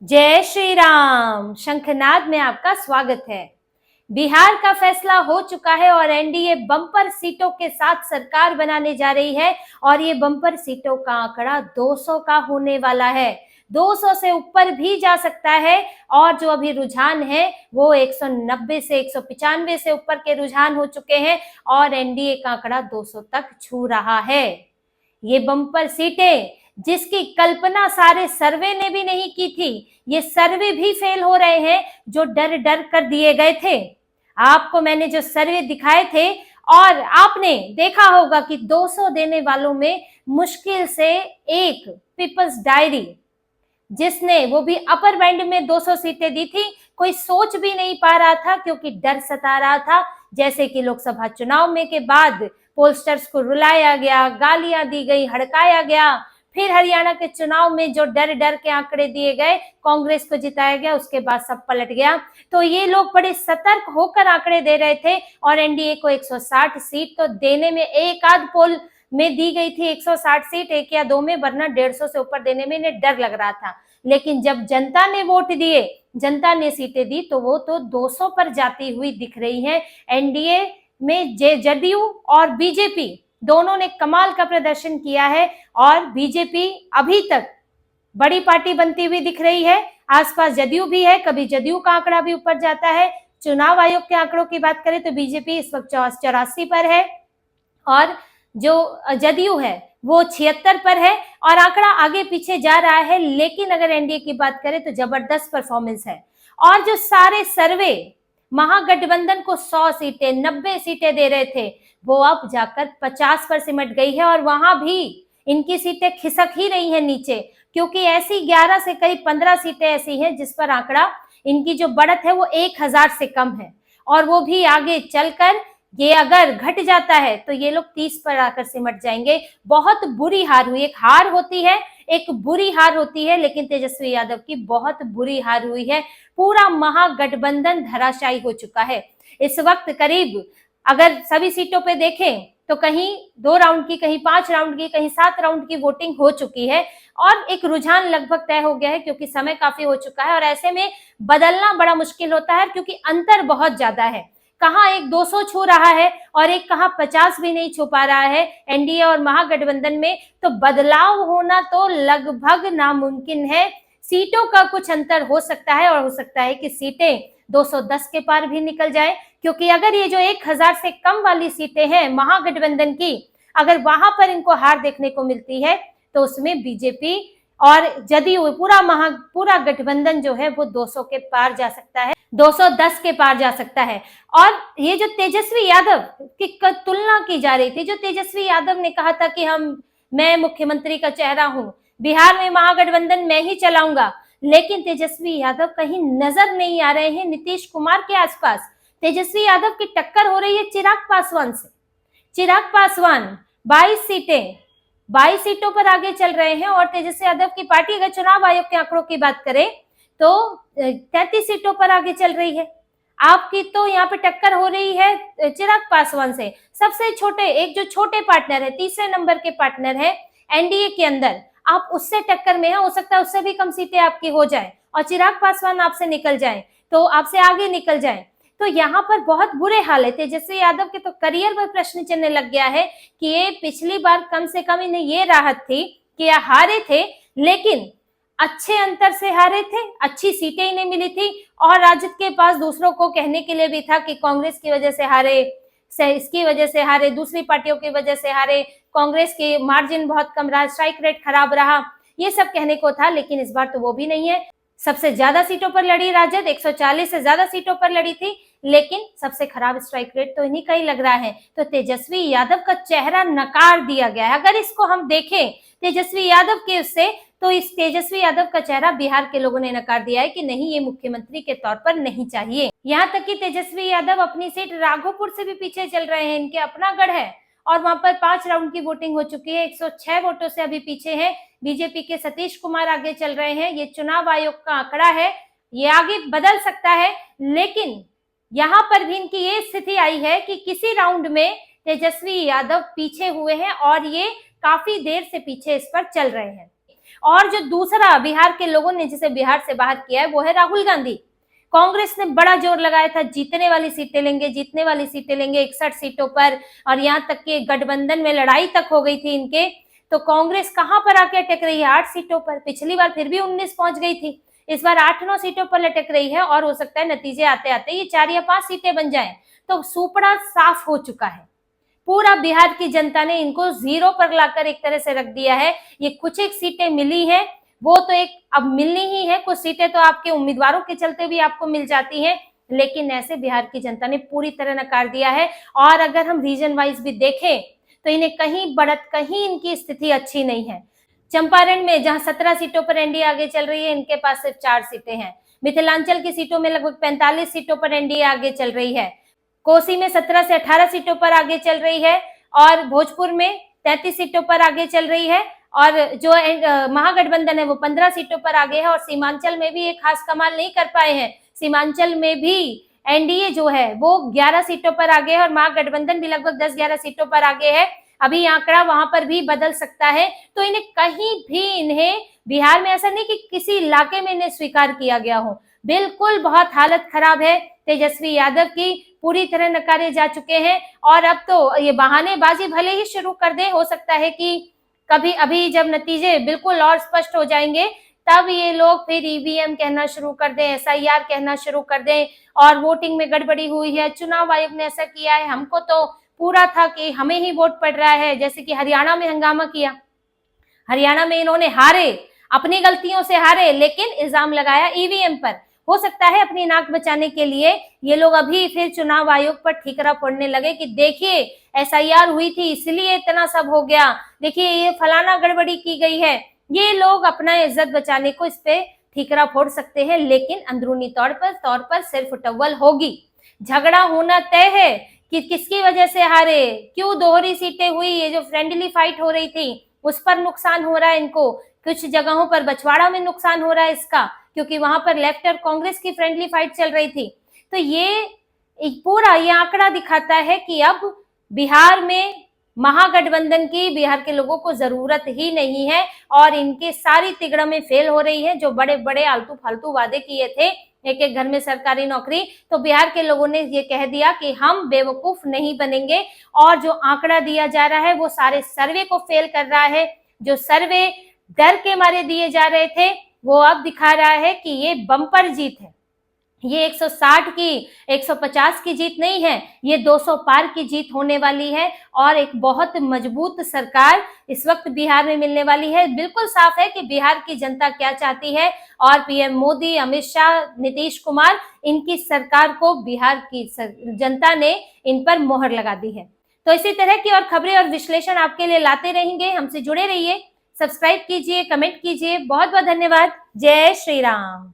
जय श्री राम। शंखनाद में आपका स्वागत है। बिहार का फैसला हो चुका है और एनडीए बम्पर सीटों के साथ सरकार बनाने जा रही है और ये बम्पर सीटों का आंकड़ा 200 का होने वाला है। 200 से ऊपर भी जा सकता है और जो अभी रुझान है वो 190 से 195 से ऊपर के रुझान हो चुके हैं और एनडीए का आंकड़ा 200 तक छू रहा है। ये बम्पर सीटें जिसकी कल्पना सारे सर्वे ने भी नहीं की थी, ये सर्वे भी फेल हो रहे हैं जो डर डर कर दिए गए थे। आपको मैंने जो सर्वे दिखाए थे और आपने देखा होगा कि 200 देने वालों में मुश्किल से एक पीपल्स डायरी, जिसने वो भी अपर बैंड में 200 सीटें दी थी, कोई सोच भी नहीं पा रहा था क्योंकि डर सता रहा था। जैसे कि लोकसभा चुनाव में के बाद पोस्टर्स को रुलाया गया, गालियां दी गई, हड़काया गया, फिर हरियाणा के चुनाव में जो डर डर के आंकड़े दिए गए, कांग्रेस को जिताया गया, उसके बाद सब पलट गया। तो ये लोग बड़े सतर्क होकर आंकड़े दे रहे थे और एनडीए को 160 सीट तो देने में, एक आध पोल में दी गई थी 160 सीट, एक या दो में, वरना 150 से ऊपर देने में इन्हें डर लग रहा था। लेकिन जब जनता ने वोट दिए, जनता ने सीटें दी, तो वो तो 200 पर जाती हुई दिख रही है। एनडीए में जदयू और बीजेपी दोनों ने कमाल का प्रदर्शन किया है और बीजेपी अभी तक बड़ी पार्टी बनती हुई दिख रही है। आसपास जदयू भी है, कभी जदयू का आंकड़ा भी ऊपर जाता है। चुनाव आयोग के आंकड़ों की बात करें तो बीजेपी इस वक्त 84 पर है और जो जदयू है वो 76 पर है और आंकड़ा आगे पीछे जा रहा है। लेकिन अगर एनडीए की बात करें तो जबरदस्त परफॉर्मेंस है और जो सारे सर्वे महागठबंधन को 100 सीटें 90 सीटें दे रहे थे, वो अब जाकर 50 पर सिमट गई है और वहां भी इनकी सीटें खिसक ही रही हैं नीचे, क्योंकि ऐसी 11 से करीब 15 सीटें ऐसी हैं जिस पर आंकड़ा, इनकी जो बढ़त है वो 1000 से कम है और वो भी आगे चलकर ये अगर घट जाता है तो ये लोग 30 पर आकर सिमट जाएंगे। बहुत बुरी हार हुई, एक हार होती है, एक बुरी हार होती है, लेकिन तेजस्वी यादव की बहुत बुरी हार हुई है। पूरा महागठबंधन धराशायी हो चुका है। इस वक्त करीब अगर सभी सीटों पे देखें तो कहीं 2 राउंड की, कहीं 5 राउंड की, कहीं 7 राउंड की वोटिंग हो चुकी है और एक रुझान लगभग तय हो गया है क्योंकि समय काफी हो चुका है और ऐसे में बदलना बड़ा मुश्किल होता है क्योंकि अंतर बहुत ज्यादा है। कहाँ एक 200 छू रहा है और एक कहाँ 50 भी नहीं छू पा रहा है एनडीए और महागठबंधन में, तो बदलाव होना तो लगभग नामुमकिन है। सीटों का कुछ अंतर हो सकता है और हो सकता है कि सीटें 210 के पार भी निकल जाए, क्योंकि अगर ये जो 1000 से कम वाली सीटें हैं महागठबंधन की, अगर वहां पर इनको हार देखने को मिलती है तो उसमें बीजेपी और जदयू पूरा गठबंधन जो है वो 200 के पार जा सकता है, 210 के पार जा सकता है। और ये जो तेजस्वी यादव की तुलना की जा रही थी, जो तेजस्वी यादव ने कहा था कि मैं मुख्यमंत्री का चेहरा हूं, बिहार में महागठबंधन मैं ही चलाऊंगा, लेकिन तेजस्वी यादव कहीं नजर नहीं आ रहे हैं नीतीश कुमार के आसपास। तेजस्वी यादव की टक्कर हो रही है चिराग पासवान से। चिराग पासवान 22 सीटों पर आगे चल रहे हैं और तेजस्वी यादव की पार्टी अगर चुनाव आयोग के आंकड़ों की बात करें तो 33 सीटों पर आगे चल रही है। आपकी तो यहाँ पे टक्कर हो रही है चिराग पासवान से। सबसे छोटे, एक जो छोटे पार्टनर है, तीसरे नंबर के पार्टनर है एनडीए के अंदर, आप उससे टक्कर में है। हो सकता है उससे भी कम सीटें आपकी हो जाए और चिराग पासवान आपसे निकल जाए, तो आपसे आगे निकल जाए। तो यहाँ पर बहुत बुरे हाल है। तेजस्वी यादव के तो करियर पर प्रश्न चिन्ह लग गया है कि ये पिछली बार कम से कम इन्हें ये राहत थी कि ये हारे थे, लेकिन अच्छे अंतर से हारे थे, अच्छी सीटें इन्हें मिली थी और राजद के पास दूसरों को कहने के लिए भी था कि कांग्रेस की वजह से हारे, इसकी वजह से हारे, दूसरी पार्टियों की वजह से हारे, कांग्रेस के मार्जिन बहुत कम रहा, स्ट्राइक रेट खराब रहा, ये सब कहने को था। लेकिन इस बार तो वो भी नहीं है। सबसे ज्यादा सीटों पर लड़ी राजद, 140 से ज्यादा सीटों पर लड़ी थी, लेकिन सबसे खराब स्ट्राइक रेट तो इन्हीं का ही लग रहा है। तो तेजस्वी यादव का चेहरा नकार दिया गया है। अगर इसको हम देखें तेजस्वी यादव के उससे, तो इस तेजस्वी यादव का चेहरा बिहार के लोगों ने नकार दिया है कि नहीं, ये मुख्यमंत्री के तौर पर नहीं चाहिए। यहाँ तक कि तेजस्वी यादव अपनी सीट राघोपुर से भी पीछे चल रहे हैं, इनके अपना गढ़ है और वहां पर 5 राउंड की वोटिंग हो चुकी है, 106 वोटों से अभी पीछे है। बीजेपी के सतीश कुमार आगे चल रहे हैं। ये चुनाव आयोग का आंकड़ा है, ये आगे बदल सकता है, लेकिन यहाँ पर भी इनकी ये स्थिति आई है कि किसी राउंड में तेजस्वी यादव पीछे हुए हैं और ये काफी देर से पीछे इस पर चल रहे हैं। और जो दूसरा बिहार के लोगों ने जिसे बिहार से बाहर किया है वो है राहुल गांधी। कांग्रेस ने बड़ा जोर लगाया था जीतने वाली सीटें लेंगे, जीतने वाली सीटें लेंगे 61 सीटों पर, और यहाँ तक कि गठबंधन में लड़ाई तक हो गई थी इनके। तो कांग्रेस कहां पर आके अटक रही है? 8 सीटों पर। पिछली बार फिर भी 19 पहुंच गई थी, इस बार 8-9 सीटों पर लटक रही है, और हो सकता है नतीजे आते आते ये 4 या 5 सीटें बन जाएं। तो सुपड़ा साफ हो चुका है। पूरा बिहार की जनता ने इनको जीरो पर लाकर एक तरह से रख दिया है। ये कुछ एक सीटें मिली है, वो तो एक अब मिलनी ही है, कुछ सीटें तो आपके उम्मीदवारों के चलते भी आपको मिल जाती हैं, लेकिन ऐसे बिहार की जनता ने पूरी तरह नकार दिया है। और अगर हम रीजन वाइज भी देखें तो इन्हें कहीं बढ़त, कहीं इनकी स्थिति अच्छी नहीं है। चंपारण में जहां 17 सीटों पर एनडीए आगे चल रही है, इनके पास सिर्फ 4 सीटें हैं। मिथिलांचल की सीटों में लगभग 45 सीटों पर एनडीए आगे चल रही है। कोसी में 17 से 18 सीटों पर आगे चल रही है, और भोजपुर में 33 सीटों पर आगे चल रही है, और जो महागठबंधन है वो 15 सीटों पर आगे है। और सीमांचल में भी एक खास कमाल नहीं कर पाए हैं। सीमांचल में भी एनडीए जो है वो 11 सीटों पर आगे है, और महागठबंधन भी लगभग 10-11 सीटों पर आगे है। अभी आंकड़ा वहां पर भी बदल सकता है। तो इन्हें कहीं भी, इन्हें बिहार में ऐसा नहीं कि किसी इलाके में इन्हें स्वीकार किया गया हो, बिल्कुल बहुत हालत खराब है तेजस्वी यादव की, पूरी तरह नकारे जा चुके हैं। और अब तो ये बहानेबाजी भले ही शुरू कर दे, हो सकता है कि कभी अभी जब नतीजे बिल्कुल और स्पष्ट हो जाएंगे तब ये लोग फिर ईवीएम कहना शुरू कर दें, एसआईआर कहना शुरू कर दें, और वोटिंग में गड़बड़ी हुई है, चुनाव आयोग ने ऐसा किया है, हमको तो पूरा था कि हमें ही वोट पड़ रहा है। जैसे कि हरियाणा में हंगामा किया, हरियाणा में इन्होंने हारे, अपनी गलतियों से हारे, लेकिन इल्जाम लगाया ईवीएम पर। हो सकता है अपनी नाक बचाने के लिए ये लोग अभी फिर चुनाव आयोग पर ठीकरा फोड़ने लगे कि देखिए एसआईआर हुई थी इसलिए इतना सब हो गया, देखिए ये फलाना गड़बड़ी की गई है। ये लोग अपना इज्जत बचाने को इस पे ठीकरा फोड़ सकते हैं, लेकिन अंदरूनी तौर पर सिर्फ टव्वल होगी। झगड़ा होना तय है कि किसकी वजह से हारे, क्यों दोहरी सीटें हुई, ये जो फ्रेंडली फाइट हो रही थी उस पर नुकसान हो रहा है इनको, कुछ जगहों पर बछवाड़ा में नुकसान हो रहा है इसका, क्योंकि वहां पर लेफ्ट और कांग्रेस की फ्रेंडली फाइट चल रही थी। तो ये पूरा ये आंकड़ा दिखाता है कि अब बिहार में महागठबंधन की बिहार के लोगों को जरूरत ही नहीं है, और इनके सारी तिगड़में फेल हो रही है। जो बड़े बड़े आलतू फालतू वादे किए थे, एक एक घर में सरकारी नौकरी, तो बिहार के लोगों ने ये कह दिया कि हम बेवकूफ नहीं बनेंगे। और जो आंकड़ा दिया जा रहा है वो सारे सर्वे को फेल कर रहा है। जो सर्वे डर के मारे दिए जा रहे थे वो अब दिखा रहा है कि ये बम्पर जीत है। ये 160 की 150 की जीत नहीं है, ये 200 पार की जीत होने वाली है, और एक बहुत मजबूत सरकार इस वक्त बिहार में मिलने वाली है। बिल्कुल साफ है कि बिहार की जनता क्या चाहती है, और पीएम मोदी, अमित शाह, नीतीश कुमार, इनकी सरकार को बिहार की जनता ने इन पर मोहर लगा दी है। तो इसी तरह की और खबरें और विश्लेषण आपके लिए लाते रहेंगे, हमसे जुड़े रहिए, सब्सक्राइब कीजिए, कमेंट कीजिए। बहुत बहुत धन्यवाद। जय श्री राम।